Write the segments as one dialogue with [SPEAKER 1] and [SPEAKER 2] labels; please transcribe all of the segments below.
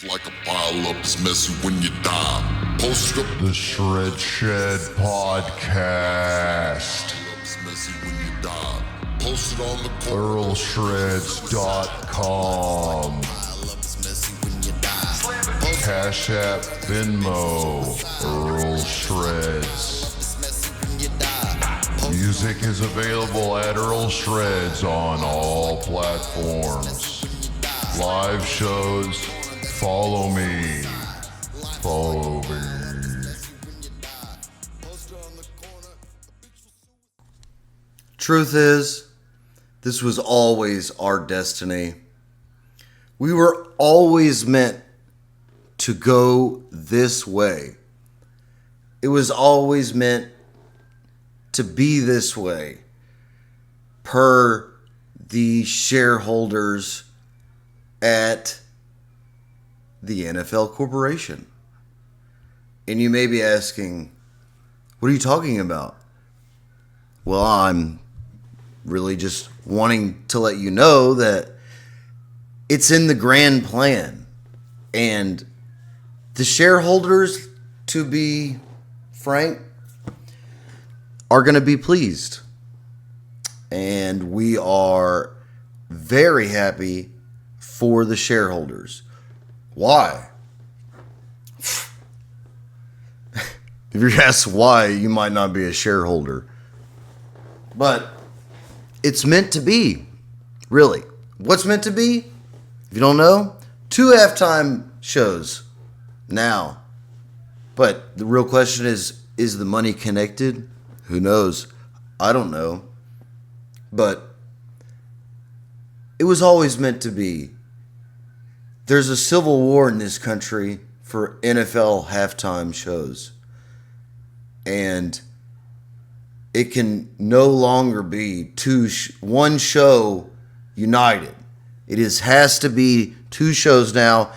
[SPEAKER 1] Like a pile up, it's messy when you die. Post up.
[SPEAKER 2] The Shred Shed Podcast.
[SPEAKER 1] It's messy when you die. Post it on the corner.
[SPEAKER 2] EarlShreds.com. Cash App, Venmo, Earl Shreds. Music is available at Earl Shreds on all platforms. Live shows, follow me. Follow me.
[SPEAKER 3] Truth is, this was always our destiny. We were always meant to go this way. It was always meant to be this way, per the shareholders at the NFL Corporation. And you may be asking, what are you talking about? Well, I'm really just wanting to let you know that it's in the grand plan. And the shareholders, to be frank, are going to be pleased. And we are very happy for the shareholders. Why? If you're asked why, you might not be a shareholder. But it's meant to be. Really. What's meant to be? If you don't know, 2 halftime shows now. But the real question is the money connected? Who knows? I don't know. But it was always meant to be. There's a civil war in this country for NFL halftime shows. And it can no longer be one show united. It has to be 2 shows now.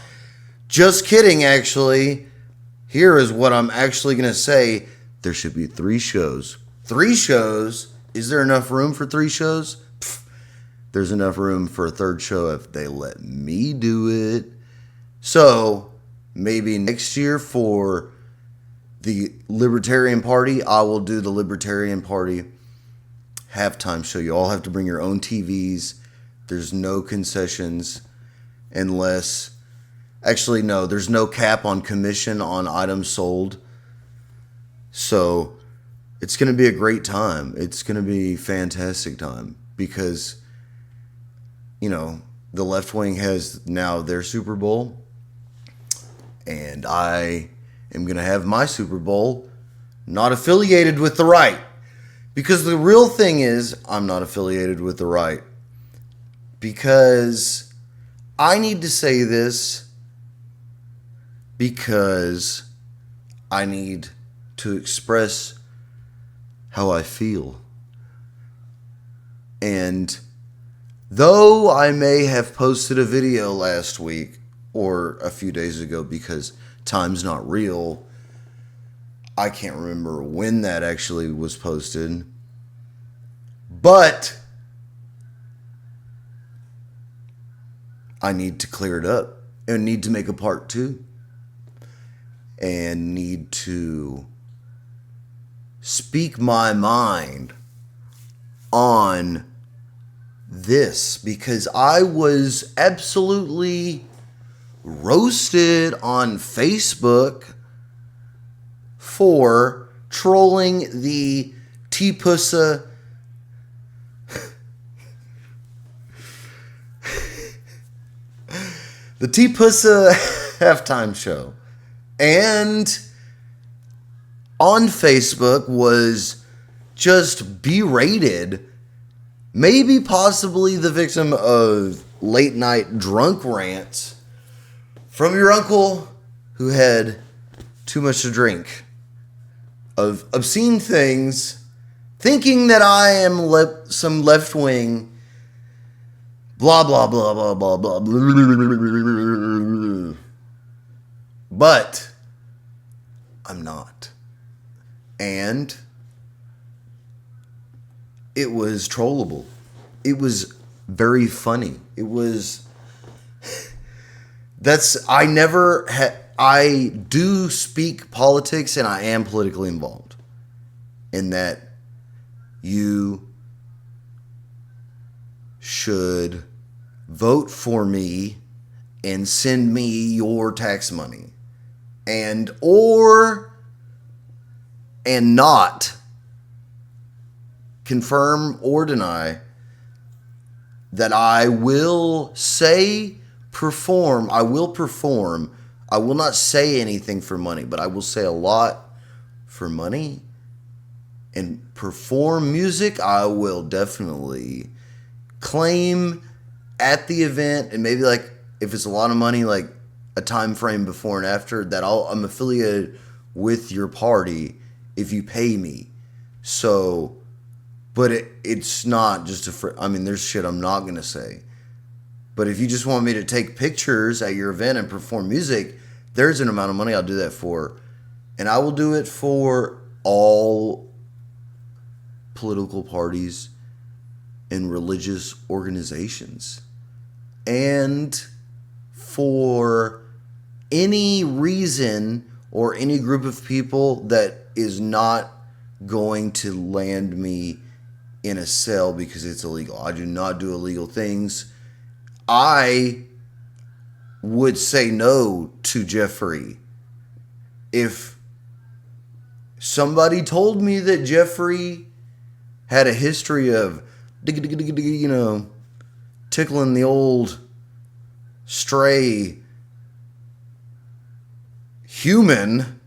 [SPEAKER 3] Just kidding, actually. Here is what I'm actually going to say. There should be 3 shows. 3 shows? Is there enough room for 3 shows? There's enough room for a 3rd show if they let me do it. So, maybe next year for the Libertarian Party, I will do the Libertarian Party halftime show. You all have to bring your own TVs. There's no concessions unless... Actually, no, there's no cap on commission on items sold. So, it's going to be a great time. It's going to be a fantastic time because, you know, the left wing has now their Super Bowl. And I am going to have my Super Bowl not affiliated with the right. Because the real thing is, I'm not affiliated with the right. Because I need to say this because I need to express how I feel. And though I may have posted a video last week or a few days ago because time's not real, I can't remember when that actually was posted. But I need to clear it up and need to make a part 2 and need to speak my mind on this because I was absolutely roasted on Facebook for trolling the T-Pussa the T-Pussa halftime show. And on Facebook was just berated, maybe possibly the victim of late night drunk rants from your uncle who had too much to drink, of obscene things, thinking that I am some left wing, blah, blah, blah, blah, blah, blah, blah. But I'm not. And it was trollable. It was very funny. It was I do speak politics and I am politically involved in that you should vote for me and send me your tax money and not confirm or deny that I will perform. I will not say anything for money, but I will say a lot for money. And perform music, I will definitely claim at the event, and maybe like if it's a lot of money, like a time frame before and after, that I'm affiliated with your party if you pay me. So, but it's not just there's shit I'm not going to say. But if you just want me to take pictures at your event and perform music, there's an amount of money I'll do that for. And I will do it for all political parties and religious organizations. And for any reason or any group of people that is not going to land me in a cell because it's illegal. I do not do illegal things. I would say no to Jeffrey if somebody told me that Jeffrey had a history of, tickling the old stray human.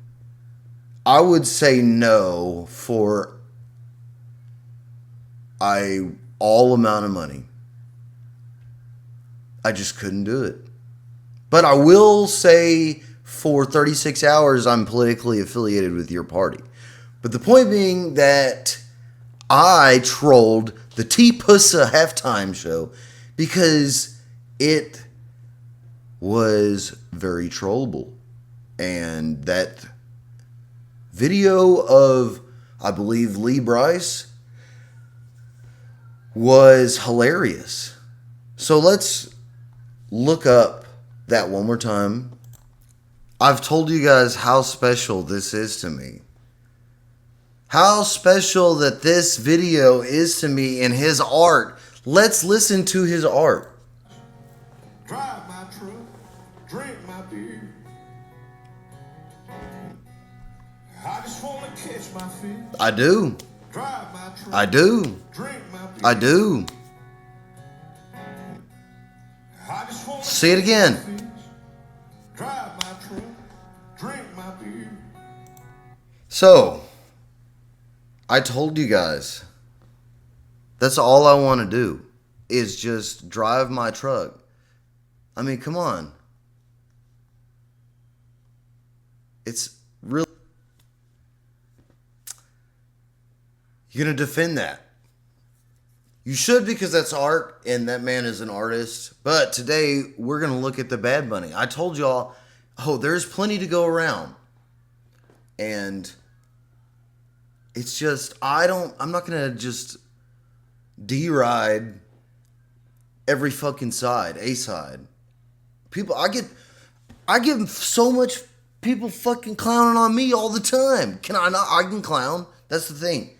[SPEAKER 3] I would say no for all amount of money. I just couldn't do it. But I will say for 36 hours I'm politically affiliated with your party. But the point being that I trolled the T-Pussa halftime show because it was very trollable. And that video of, I believe, Lee Brice was hilarious. So let's look up that one more time. I've told you guys how special this is to me. How special that this video is to me and his art. Let's listen to his art.
[SPEAKER 4] Drive my truck, drink my beer. I just want to catch my fish.
[SPEAKER 3] I do.
[SPEAKER 4] Drive my truck.
[SPEAKER 3] I do.
[SPEAKER 4] Drink my beer.
[SPEAKER 3] I do.
[SPEAKER 4] I just want to
[SPEAKER 3] Say it again.
[SPEAKER 4] catch my fish. Drive my truck, drink my beer.
[SPEAKER 3] So, I told you guys, that's all I want to do is just drive my truck. I mean, come on. It's really... You're going to defend that. You should, because that's art and that man is an artist. But today we're going to look at the Bad Bunny. I told y'all, there's plenty to go around. And it's just, I'm not going to just deride every fucking side, a side. People, I get so much people fucking clowning on me all the time. Can I not? I can clown. That's the thing.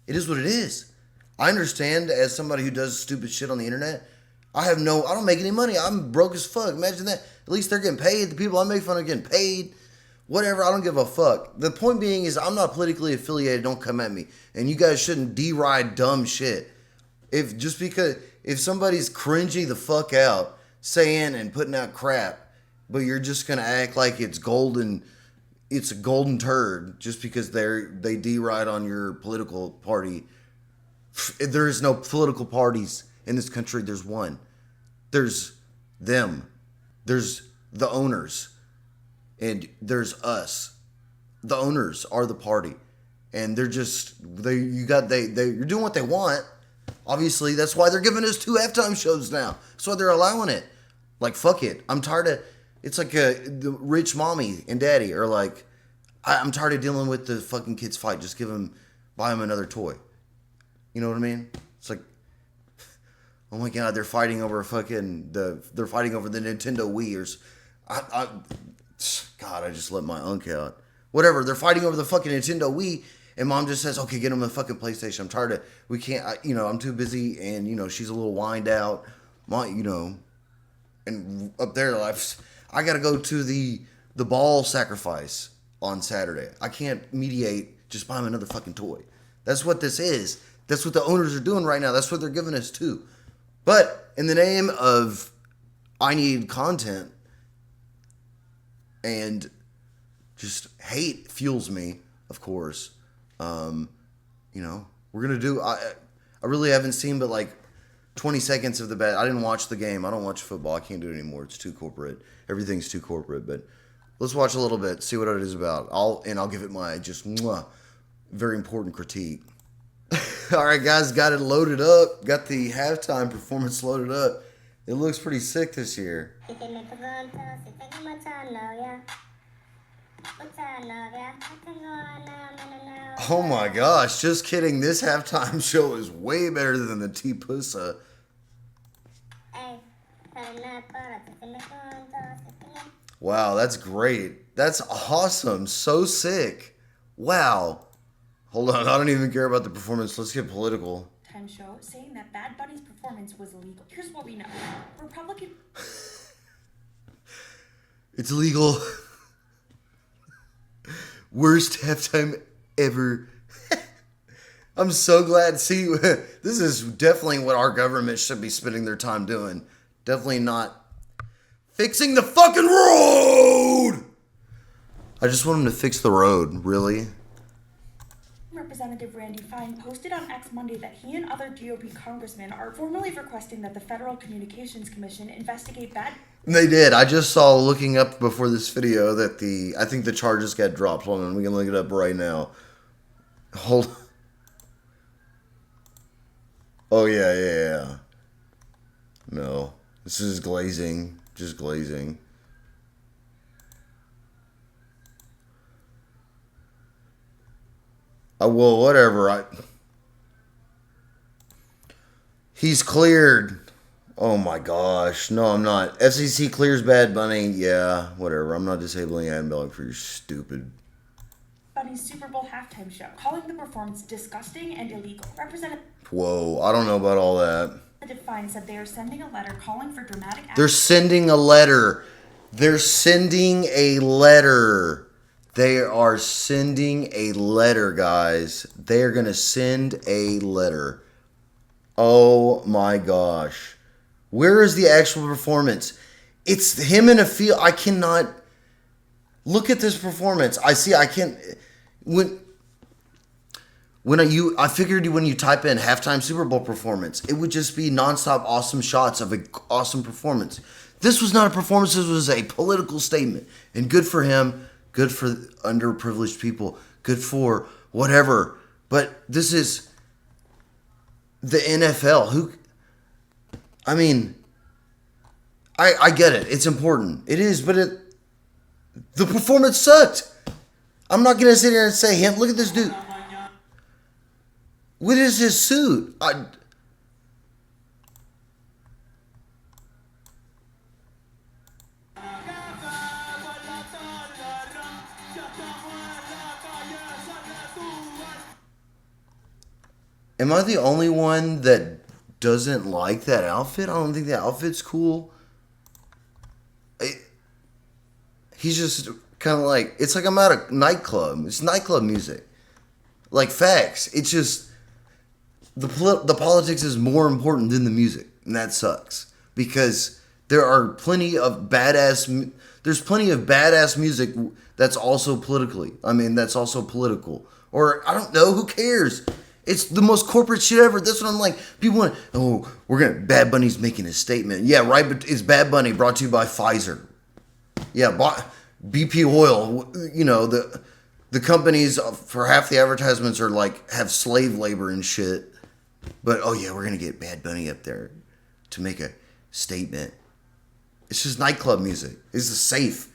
[SPEAKER 3] It is what it is. I understand as somebody who does stupid shit on the internet. I don't make any money. I'm broke as fuck. Imagine that. At least they're getting paid. The people I make fun of getting paid. Whatever, I don't give a fuck. The point being is I'm not politically affiliated. Don't come at me. And you guys shouldn't deride dumb shit. If somebody's cringing the fuck out, saying and putting out crap, but you're just gonna act like it's golden, it's a golden turd just because they deride on your political party. There is no political parties in this country. There's one. There's them. There's the owners. And there's us. The owners are the party. And they're doing what they want. Obviously, that's why they're giving us 2 halftime shows now. That's why they're allowing it. Like, fuck it. I'm tired of, it's like the rich mommy and daddy are like, I'm tired of dealing with the fucking kids fight. Just buy them another toy. You know what I mean? It's like, oh my God, they're fighting over they're fighting over the Nintendo Wii. God, I just let my unk out. Whatever, they're fighting over the fucking Nintendo Wii, and mom just says, okay, get him a fucking PlayStation. I'm tired of, we can't, I'm too busy, and, she's a little whined out. And up there, I got to go to the ball sacrifice on Saturday. I can't mediate, just buy him another fucking toy. That's what this is. That's what the owners are doing right now. That's what they're giving us too. But in the name of I need content and just hate fuels me, of course. We're going to do, I really haven't seen but like 20 seconds of the bet. I didn't watch the game. I don't watch football. I can't do it anymore. It's too corporate. Everything's too corporate. But let's watch a little bit, see what it is about. I'll give it my just very important critique. All right, guys, got it loaded up. Got the halftime performance loaded up. It looks pretty sick this year. Oh my gosh, just kidding. This halftime show is way better than the T-Pussa. Wow, that's great. That's awesome. So sick. Wow. Hold on, I don't even care about the performance. Let's get political.
[SPEAKER 5] Time show saying that Bad Bunny's performance was illegal. Here's what we know. Republican...
[SPEAKER 3] It's illegal. Worst halftime ever. I'm so glad. See, this is definitely what our government should be spending their time doing. Definitely not fixing the fucking road. I just want them to fix the road, really.
[SPEAKER 5] Representative Randy Fine posted on X Monday that he and other GOP congressmen are formally requesting that the Federal Communications Commission investigate bad...
[SPEAKER 3] They did. I just saw, looking up before this video, that I think the charges got dropped. Hold on, we can look it up right now. Hold. Oh, yeah. No. This is glazing. Just glazing. Well, whatever. He's cleared. Oh my gosh. No, I'm not. FCC clears Bad Bunny. Yeah, whatever. I'm not disabling Adam Bellick for your stupid...
[SPEAKER 5] Bunny's Super Bowl halftime show, calling the performance disgusting and illegal. Representative
[SPEAKER 3] Whoa, I don't know about all that.
[SPEAKER 5] Fine said they are sending a letter calling for dramatic action.
[SPEAKER 3] They're sending a letter. They're sending a letter. They are sending a letter, guys. They are going to send a letter. Oh my gosh. Where is the actual performance? It's him in a field. I cannot look at this performance. I can't. I figured when you type in halftime Super Bowl performance, it would just be nonstop awesome shots of an awesome performance. This was not a performance. This was a political statement. And good for him. Good for underprivileged people. Good for whatever. But this is the NFL. I get it. It's important. It is, but the performance sucked. I'm not going to sit here and say, look at this dude. What is his suit? Am I the only one that doesn't like that outfit? I don't think that outfit's cool. He's just kind of like, it's like I'm at a nightclub. It's nightclub music. Like, facts. It's just, the politics is more important than the music. And that sucks. Because there are plenty of badass music that's also that's also political. Or, I don't know, who cares? It's the most corporate shit ever. That's what I'm like. People want, Bad Bunny's making a statement. Yeah, right, but it's Bad Bunny brought to you by Pfizer. Yeah, BP Oil, the companies for half the advertisements are have slave labor and shit. But, we're going to get Bad Bunny up there to make a statement. It's just nightclub music. It's safe.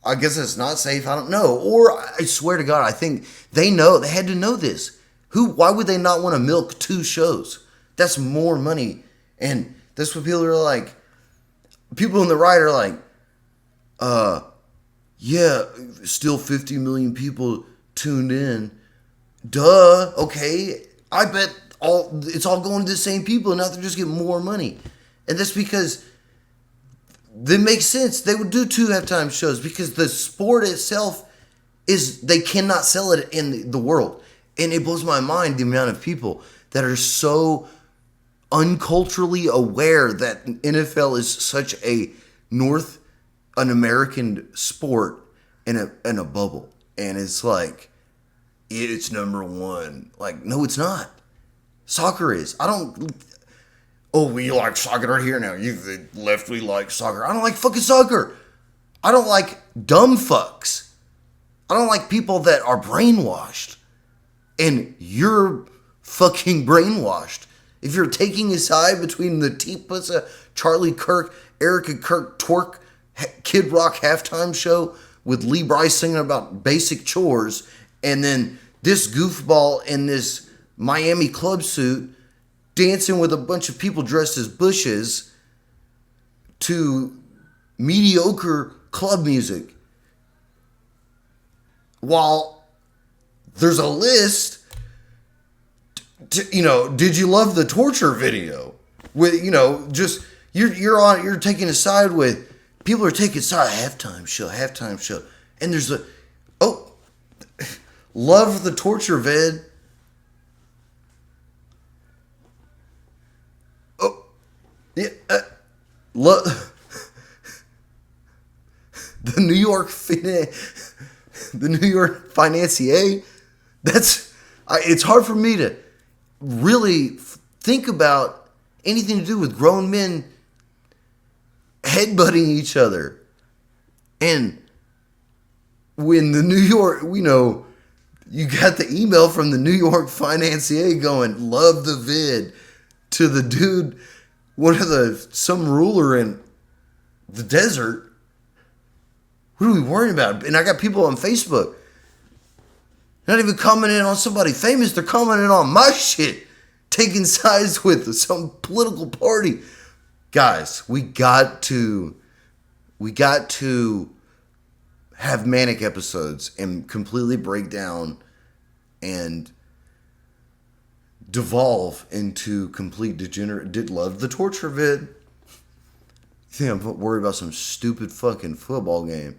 [SPEAKER 3] I guess it's not safe. I don't know. Or I swear to God, I think they had to know this. Why would they not want to milk two shows? That's more money. And that's what people are like. people in the right are like, yeah, still 50 million people tuned in. Duh. Okay. I bet it's all going to the same people, and now they're just getting more money. And that's because that makes sense. They would do 2 halftime shows because the sport itself they cannot sell it in the world. And it blows my mind the amount of people that are so unculturally aware that NFL is such an American sport in a bubble. And it's like, it's number one. Like, no, it's not. Soccer is. We like soccer right here now. You the left, we like soccer. I don't like fucking soccer. I don't like dumb fucks. I don't like people that are brainwashed. And you're fucking brainwashed. If you're taking a side between the T-Pussa, Charlie Kirk, Erica Kirk, Twerk, Kid Rock halftime show with Lee Bryce singing about basic chores, and then this goofball in this Miami club suit dancing with a bunch of people dressed as bushes to mediocre club music, while there's a list did you love the torture video with, just you're taking a side with people are taking side halftime show, and there's love the torture vid. Love the New York financier. It's hard for me to really think about anything to do with grown men headbutting each other. And when the New York, you got the email from the New York financier going, love the vid, to the dude, some ruler in the desert. What are we worrying about? And I got people on Facebook not even commenting on somebody famous. They're commenting on my shit, taking sides with some political party. Guys, we got to have manic episodes and completely break down and devolve into complete degenerate. Did love the torture vid. You think I'm worried about some stupid fucking football game?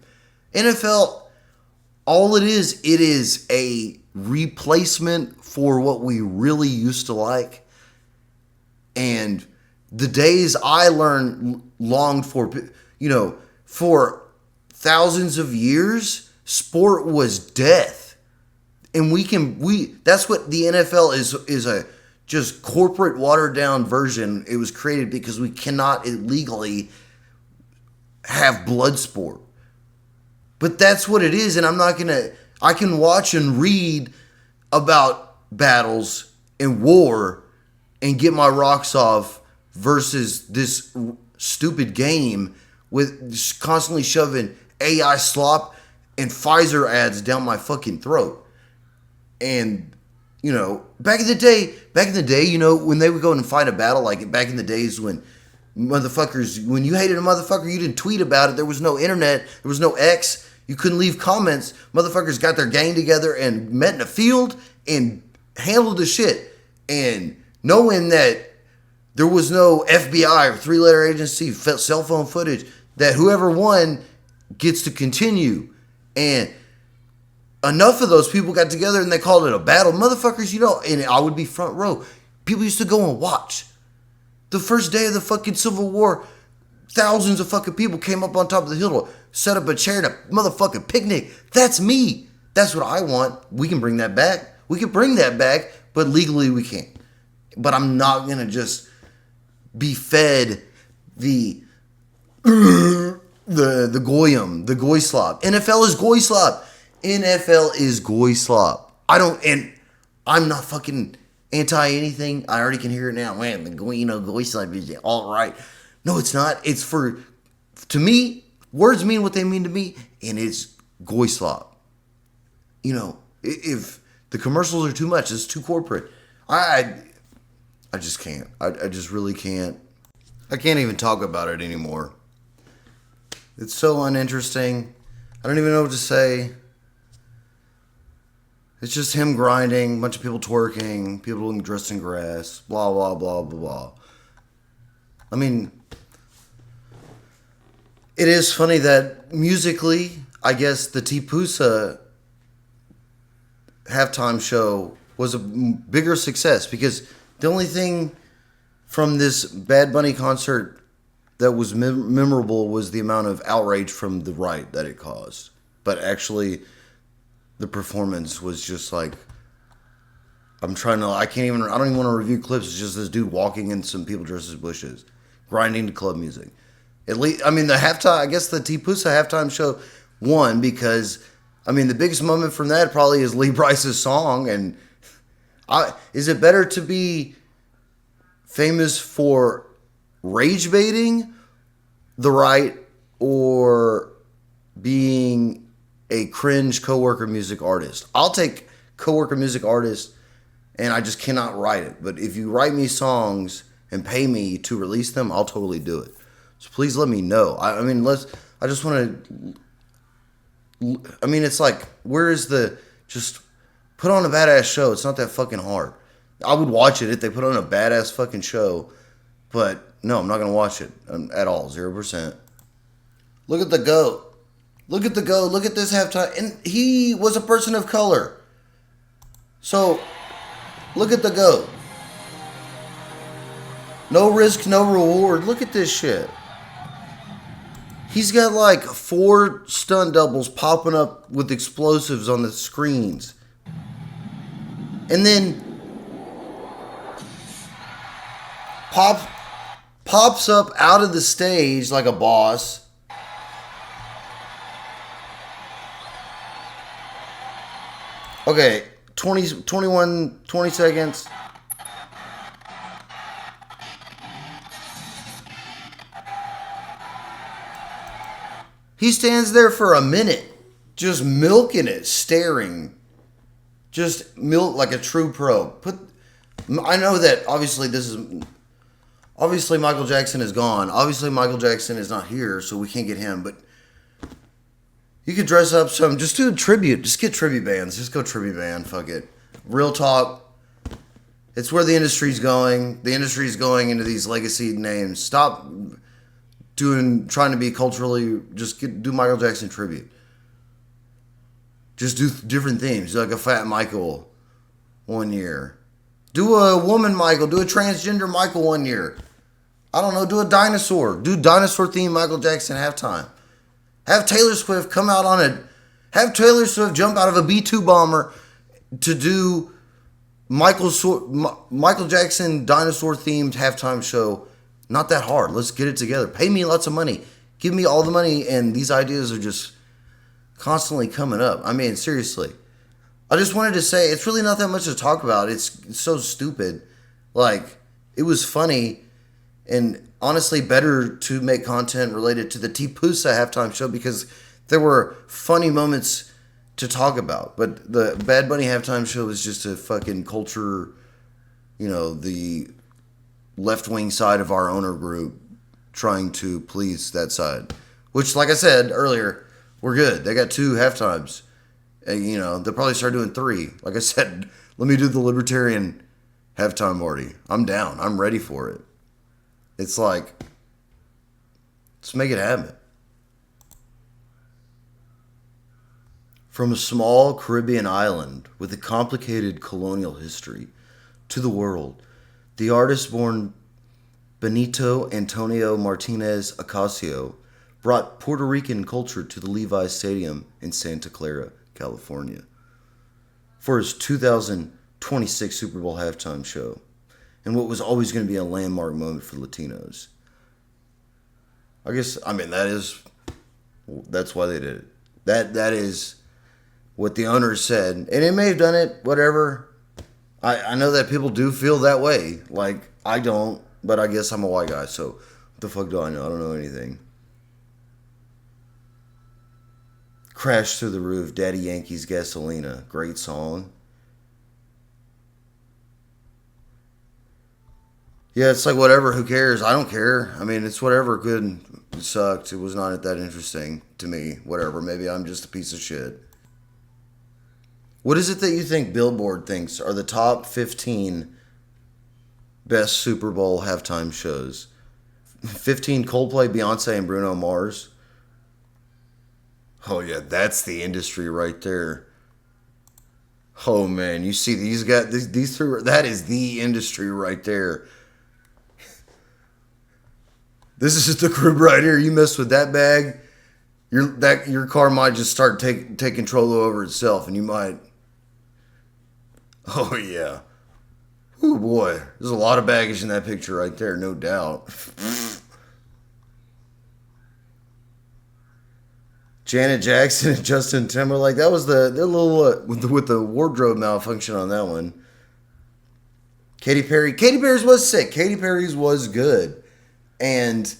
[SPEAKER 3] NFL, all it is a replacement for what we really used to like. And the days I longed for, for thousands of years, sport was death. And that's what the NFL is a just corporate watered down version. It was created because we cannot illegally have blood sport. But that's what it is, and I can watch and read about battles and war and get my rocks off versus this stupid game with just constantly shoving AI slop and Pfizer ads down my fucking throat. And, back in the day, when they would go and fight a battle, like back in the days when when you hated a motherfucker, you didn't tweet about it. There was no internet. There was no X. You couldn't leave comments. Motherfuckers got their gang together and met in a field and handled the shit. And knowing that there was no FBI or 3-letter agency cell phone footage, that whoever won gets to continue. And enough of those people got together and they called it a battle. Motherfuckers, and I would be front row. People used to go and watch. The first day of the fucking Civil War, thousands of fucking people came up on top of the hill, set up a chair and a motherfucking picnic. That's me. That's what I want. We can bring that back. We can bring that back, but legally we can't. But I'm not going to just be fed the goyim, the goy slop. NFL is goy slop. NFL is goy slop. I'm not fucking anti anything. I already can hear it now. Man, the goy slop is all right. No, it's not. It's to me, words mean what they mean to me, and it's goy slop. If the commercials are too much, it's too corporate. I just can't. I just really can't. I can't even talk about it anymore. It's so uninteresting. I don't even know what to say. It's just him grinding, a bunch of people twerking, people dressed in grass, blah, blah, blah, blah, blah. I mean, it is funny that musically, I guess the T-Pusa halftime show was a bigger success because the only thing from this Bad Bunny concert that was memorable was the amount of outrage from the right that it caused. But actually, the performance was just like, I don't even want to review clips. It's just this dude walking and some people dressed as bushes, grinding to club music. At least, I mean, the halftime, I guess the T-Pusa halftime show won because, I mean, the biggest moment from that probably is Lee Brice's song. And is it better to be famous for rage baiting the right or being a cringe coworker music artist? I'll take coworker music artist, and I just cannot write it. But if you write me songs and pay me to release them, I'll totally do it. So please let me know. I mean, I just want to. I mean, it's like, where is the just put on a badass show? It's not that fucking hard. I would watch it if they put on a badass fucking show, but no, I'm not gonna watch it at all. 0%. Look at the GOAT. Look at the GOAT. Look at this halftime. And he was a person of color. So, look at the GOAT. No risk, no reward. Look at this shit. He's got like 4 stunt doubles popping up with explosives on the screens. And then pops up out of the stage like a boss. Okay, 20 seconds. He stands there for a minute, just milking it, staring. Just milk like a true pro. I know that obviously Michael Jackson is gone. Obviously Michael Jackson is not here, so we can't get him, but you could dress up some, just do a tribute. Just get tribute bands. Just go tribute band. Fuck it. Real talk. It's where the industry's going. The industry's going into these legacy names. Stop trying to be culturally, do Michael Jackson tribute. Just do different themes. Do like a Fat Michael one year. Do a woman Michael. Do a transgender Michael one year. I don't know. Do a dinosaur. Do dinosaur themed Michael Jackson halftime. Have Taylor Swift come out on it. Have Taylor Swift jump out of a B-2 bomber to do Michael Jackson dinosaur themed halftime show. Not that hard. Let's get it together. Pay me lots of money. Give me all the money, and these ideas are just constantly coming up. I mean, seriously. I just wanted to say, it's really not that much to talk about. It's so stupid. Like, it was funny and honestly better to make content related to the T-Pusa halftime show because there were funny moments to talk about. But the Bad Bunny halftime show was just a fucking culture, the left-wing side of our owner group trying to please that side. Which, like I said earlier, we're good. They got 2 halftimes. They'll probably start doing 3. Like I said, let me do the libertarian halftime party. I'm down. I'm ready for it. It's like, let's make it happen. From a small Caribbean island with a complicated colonial history to the world, the artist born Benito Antonio Martinez Ocasio brought Puerto Rican culture to the Levi's Stadium in Santa Clara, California, for his 2026 Super Bowl halftime show, and what was always going to be a landmark moment for Latinos. That's why they did it. That is what the owners said, and it may have done it, whatever. I know that people do feel that way. Like, I don't, but I guess I'm a white guy, so what the fuck do I know? I don't know anything. Crash Through the Roof, Daddy Yankee's Gasolina. Great song. Yeah, it's like whatever, who cares? I don't care. I mean, it's whatever, good. It sucked. It was not that interesting to me. Whatever. Maybe I'm just a piece of shit. What is it that you think Billboard thinks are the top 15 best Super Bowl halftime shows? 15 Coldplay, Beyonce, and Bruno Mars. Oh yeah, that's the industry right there. Oh man, you see these guys, these three, that is the industry right there. This is the group right here. You mess with that bag, your car might just start take control over itself, and you might. Oh yeah. Oh boy, there's a lot of baggage in that picture right there, no doubt. Janet Jackson and Justin Timberlake. That was their little with the wardrobe malfunction on that one. Katy Perry. Katy Perry's was sick. Katy Perry's was good, and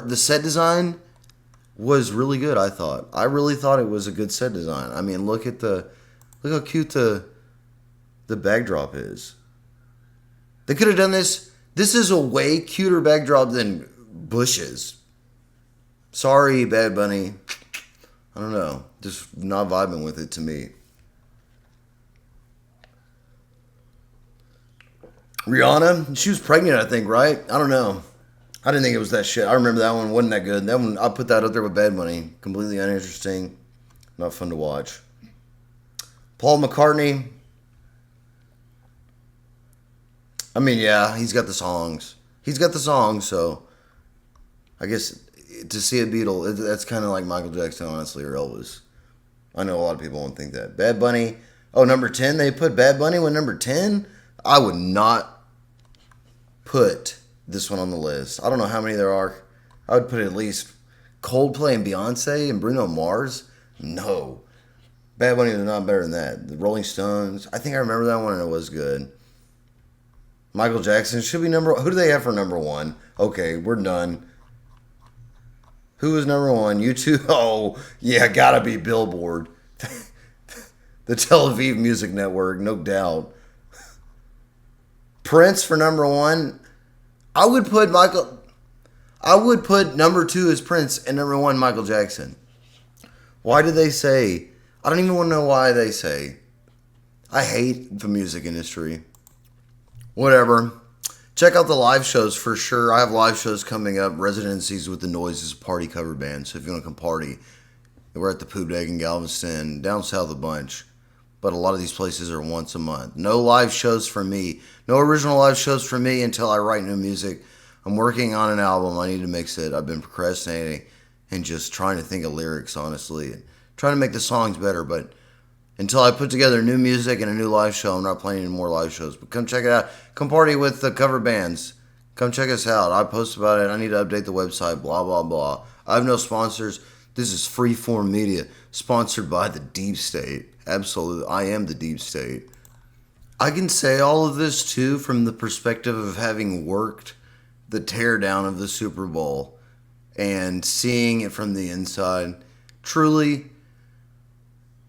[SPEAKER 3] the set design was really good. I thought. I really thought it was a good set design. I mean, look how cute the backdrop is. They could have done this. This is a way cuter backdrop than Bush's. Sorry, Bad Bunny. I don't know. Just not vibing with it to me. Rihanna, she was pregnant, I think, right? I don't know. I didn't think it was that shit. I remember that one wasn't that good. That one, I put that up there with Bad Bunny. Completely uninteresting. Not fun to watch. Paul McCartney. I mean, yeah, he's got the songs. So I guess to see a Beatle, that's kind of like Michael Jackson, honestly, or Elvis. I know a lot of people won't think that. Bad Bunny. Oh, number 10? They put Bad Bunny with number 10? I would not put this one on the list. I don't know how many there are. I would put at least Coldplay and Beyonce and Bruno Mars. No. Bad Bunny was not better than that. The Rolling Stones. I think I remember that one and it was good. Michael Jackson should be number. Who do they have for number one? Okay, we're done. Who is number one? U2. Oh, yeah, gotta be Billboard. The Tel Aviv Music Network, no doubt. Prince for number one. I would put number two as Prince and number one Michael Jackson. Why do they say? I don't even want to know why they say. I hate the music industry. Whatever. Check out the live shows for sure. I have live shows coming up. Residencies with the Noises party cover band. So if you want to come party, we're at the Poop Deck in Galveston, down south a bunch. But a lot of these places are once a month. No live shows for me. No original live shows for me until I write new music. I'm working on an album. I need to mix it. I've been procrastinating and just trying to think of lyrics, honestly. And trying to make the songs better, but until I put together new music and a new live show, I'm not playing any more live shows. But come check it out. Come party with the cover bands. Come check us out. I post about it. I need to update the website, blah, blah, blah. I have no sponsors. This is Freeform Media, sponsored by the Deep State. Absolutely. I am the Deep State. I can say all of this, too, from the perspective of having worked the teardown of the Super Bowl and seeing it from the inside. Truly.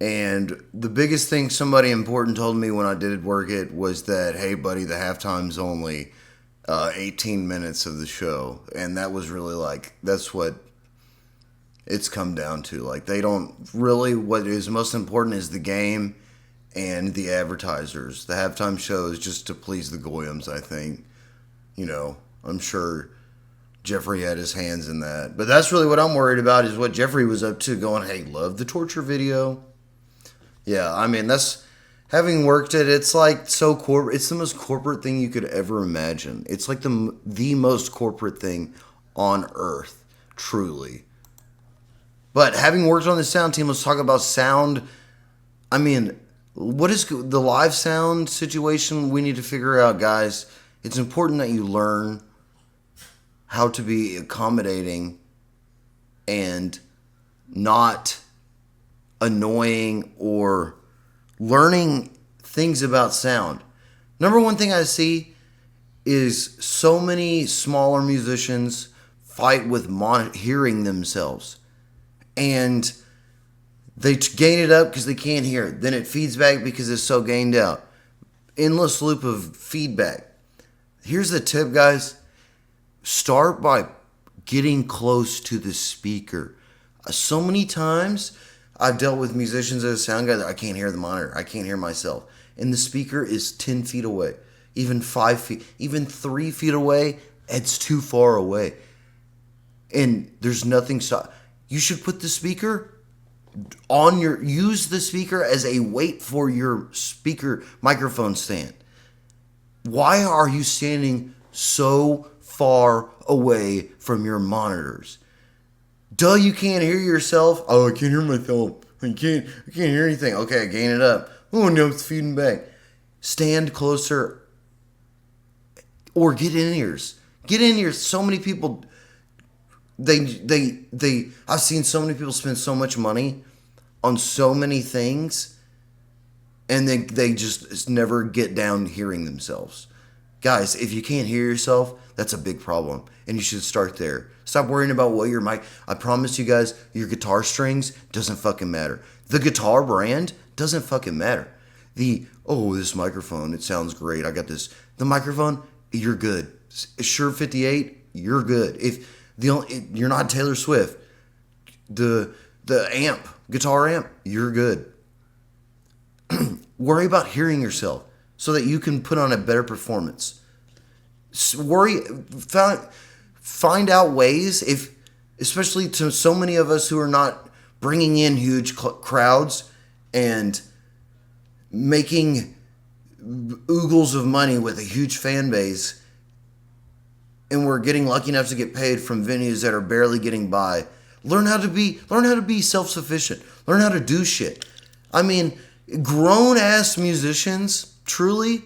[SPEAKER 3] And the biggest thing somebody important told me when I did work it was that, hey, buddy, the halftime's only 18 minutes of the show. And that was really that's what it's come down to. Like, they don't really, what is most important is the game and the advertisers. The halftime show is just to please the Goyams, I think. You know, I'm sure Jeffrey had his hands in that. But that's really what I'm worried about is what Jeffrey was up to, going, hey, love the torture video. Yeah, I mean, that's, having worked it, it's like so corporate. It's the most corporate thing you could ever imagine. It's like the most corporate thing on earth, truly. But having worked on the sound team, let's talk about sound. I mean, what is the live sound situation we need to figure out, guys? It's important that you learn how to be accommodating and not annoying or learning things about sound. Number one thing I see is so many smaller musicians fight with hearing themselves. And they gain it up because they can't hear it. Then it feeds back because it's so gained out. Endless loop of feedback. Here's the tip, guys. Start by getting close to the speaker. So many times I've dealt with musicians as a sound guy that I can't hear the monitor. I can't hear myself. And the speaker is 10 feet away, even 5 feet, even 3 feet away. It's too far away. And there's nothing. You should put the speaker on use the speaker as a weight for your speaker microphone stand. Why are you standing so far away from your monitors? Duh, you can't hear yourself. Oh, I can't hear myself. I can't hear anything. Okay, I gain it up. Oh, no, it's feeding back. Stand closer or get in ears. Get in ears. So many people, I've seen so many people spend so much money on so many things, and then they just never get down hearing themselves. Guys, if you can't hear yourself, that's a big problem, and you should start there. Stop worrying about what your mic. I promise you guys, your guitar strings doesn't fucking matter. The guitar brand doesn't fucking matter. This microphone, it sounds great. I got this. The microphone, you're good. Shure 58, you're good. You're not Taylor Swift. The amp, guitar amp, you're good. Worry about hearing yourself so that you can put on a better performance. Find out ways, especially to so many of us who are not bringing in huge crowds and making oogles of money with a huge fan base, and we're getting lucky enough to get paid from venues that are barely getting by. Learn how to be self-sufficient. Learn how to do shit. I mean, grown-ass musicians, truly,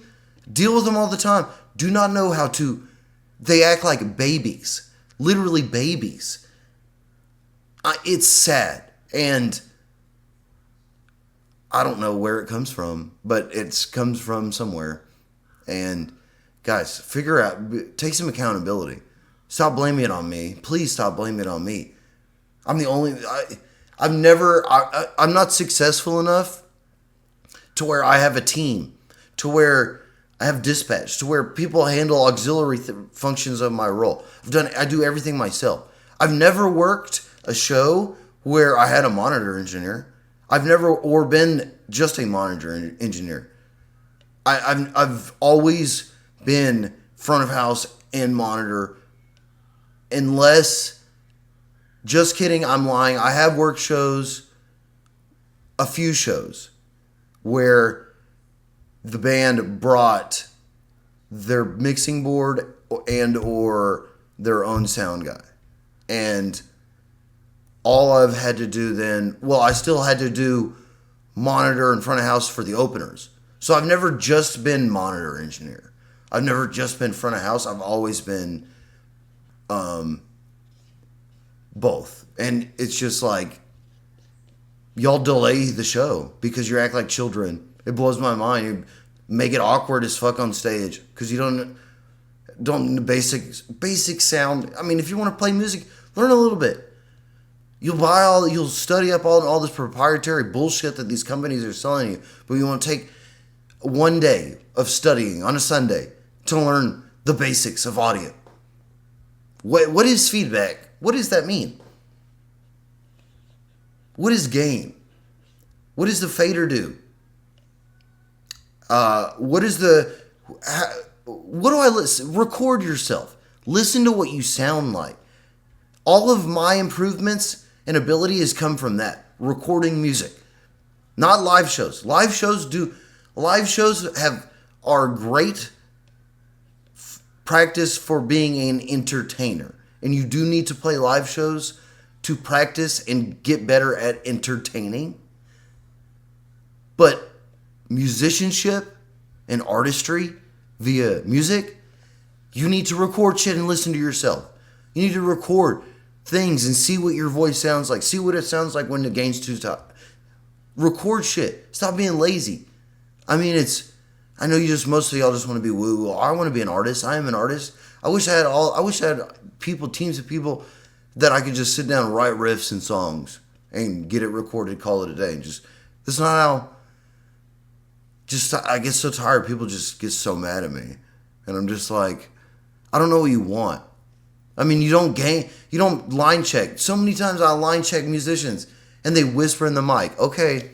[SPEAKER 3] deal with them all the time. Do not know how to. They act like babies. Literally babies. It's sad. And I don't know where it comes from, but it comes from somewhere. And guys, figure out, take some accountability. Stop blaming it on me. Please stop blaming it on me. I'm not successful enough to where I have a team, to where I have dispatch, to where people handle auxiliary functions of my role. I do everything myself. I've never worked a show where I had a monitor engineer. I've never, or been just a monitor engineer. I've always been front of house and monitor, unless, just kidding, I'm lying. I have worked shows, a few shows, where the band brought their mixing board and or their own sound guy. And all I've had to do then, I still had to do monitor in front of house for the openers. So I've never just been monitor engineer. I've never just been front of house. I've always been both. And it's just like, y'all delay the show because you act like children. It blows my mind. You make it awkward as fuck on stage because you don't basic sound. I mean, if you want to play music, learn a little bit. You'll study up all this proprietary bullshit that these companies are selling you, but you want to take one day of studying on a Sunday to learn the basics of audio. What is feedback? What does that mean? What is gain? What does the fader do? What do I listen? Record yourself. Listen to what you sound like. All of my improvements and ability has come from that. Recording music. Not live shows. Live shows are great practice for being an entertainer. And you do need to play live shows to practice and get better at entertaining. But musicianship and artistry via music, you need to record shit and listen to yourself. You need to record things and see what your voice sounds like. See what it sounds like when the gain's too top. Record shit. Stop being lazy. I mean, I know most of y'all just want to be woo. I want to be an artist. I am an artist. I wish I had teams of people that I could just sit down and write riffs and songs and get it recorded, call it a day. And that's not how. I get so tired. People just get so mad at me. And I'm just like, I don't know what you want. I mean, you don't line check. So many times I line check musicians and they whisper in the mic. Okay,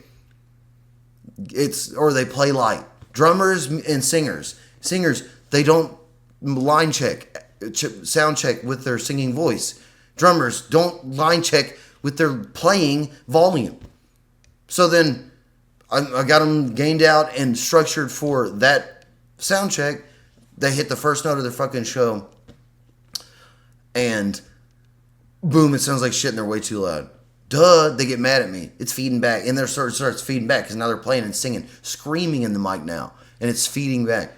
[SPEAKER 3] or they play light. Drummers and singers, they don't line check, sound check with their singing voice. Drummers don't line check with their playing volume. So then I got them gained out and structured for that sound check. They hit the first note of their fucking show, and boom, it sounds like shit and they're way too loud. Duh, they get mad at me. It's feeding back. And their starts feeding back because now they're playing and singing, screaming in the mic now. And it's feeding back.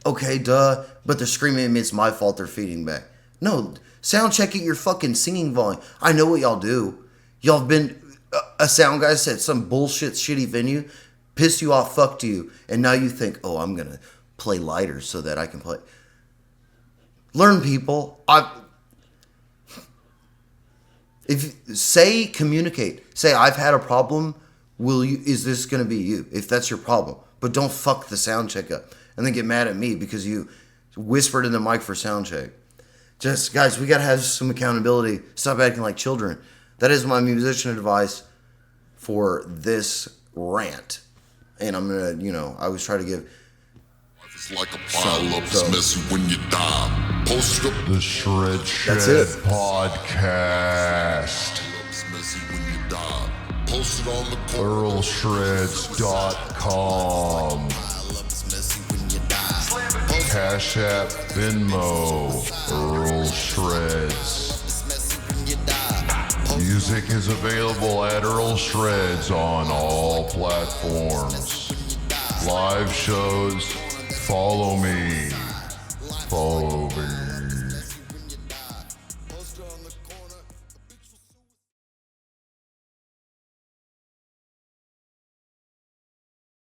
[SPEAKER 3] Okay, duh, but they're screaming at me. It's my fault they're feeding back. No, sound check at your fucking singing volume. I know what y'all do. Y'all have been, a sound guy said some bullshit, shitty venue, pissed you off, fucked you, and now you think, oh, I'm going to play lighter so that I can play. Learn, people. Communicate. Say, I've had a problem. Is this going to be you? If that's your problem. But don't fuck the sound check up. And then get mad at me because you whispered in the mic for sound check. Just, guys, we got to have some accountability. Stop acting like children. That is my musician advice for this rant. And I'm going to, I always try to give.
[SPEAKER 1] It's like a pile up, it's messy when you die. Post it up.
[SPEAKER 2] The Shred Shed Podcast.
[SPEAKER 1] It's messy when you die. Post it on the
[SPEAKER 2] EarlShreds.com. Cash App, Venmo, Earl Shreds. Music is available at Earl Shreds on all platforms. Live shows, follow me.